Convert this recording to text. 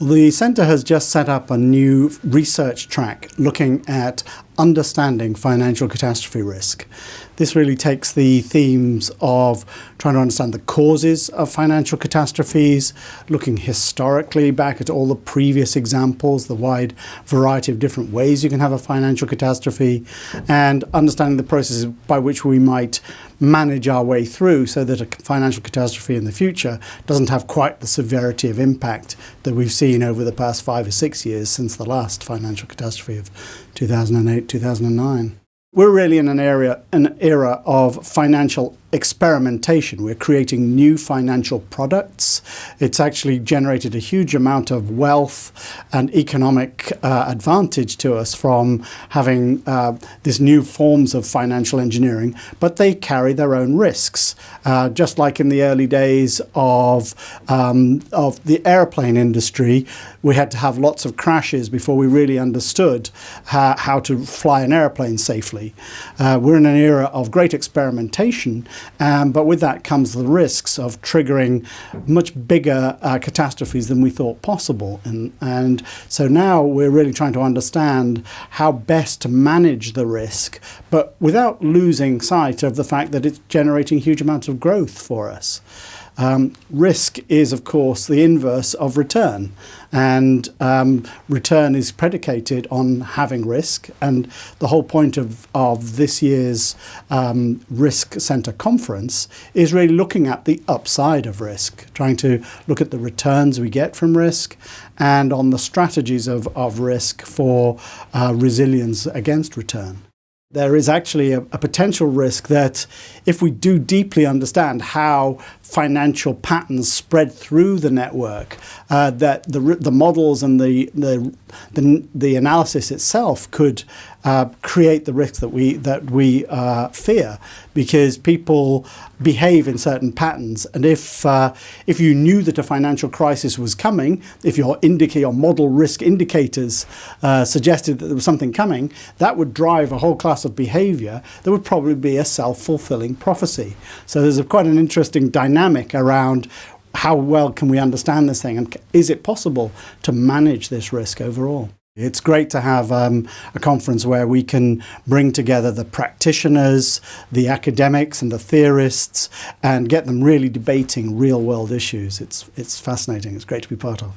The Centre has just set up a new research track looking at understanding financial catastrophe risk. This really takes the themes of trying to understand the causes of financial catastrophes, looking historically back at all the previous examples, the wide variety of different ways you can have a financial catastrophe, and understanding the processes by which we might manage our way through so that a financial catastrophe in the future doesn't have quite the severity of impact that we've seen over the past 5 or 6 years since the last financial catastrophe of 2008, 2009. We're really in an era of financial experimentation. We're creating new financial products. It's actually generated a huge amount of wealth and economic advantage to us from having these new forms of financial engineering, but they carry their own risks. Just like in the early days of the airplane industry, we had to have lots of crashes before we really understood how to fly an airplane safely. We're in an era of great experimentation, but with that comes the risks of triggering much bigger catastrophes than we thought possible. And so now we're really trying to understand how best to manage the risk, but without losing sight of the fact that it's generating huge amounts of growth for us. Risk is, of course, the inverse of return, and return is predicated on having risk. And the whole point of this year's Risk Centre conference is really looking at the upside of risk, trying to look at the returns we get from risk and on the strategies of risk for resilience against return. There is actually a potential risk that if we do deeply understand how financial patterns spread through the network, that the models and the analysis itself could create the risks that we fear, because people behave in certain patterns. And if you knew that a financial crisis was coming, if your model risk indicators suggested that there was something coming, that would drive a whole class of behavior that would probably be a self-fulfilling prophecy. So there's quite an interesting dynamic around how well can we understand this thing, and is it possible to manage this risk overall? It's great to have a conference where we can bring together the practitioners, the academics and the theorists, and get them really debating real-world issues. It's fascinating. It's great to be part of.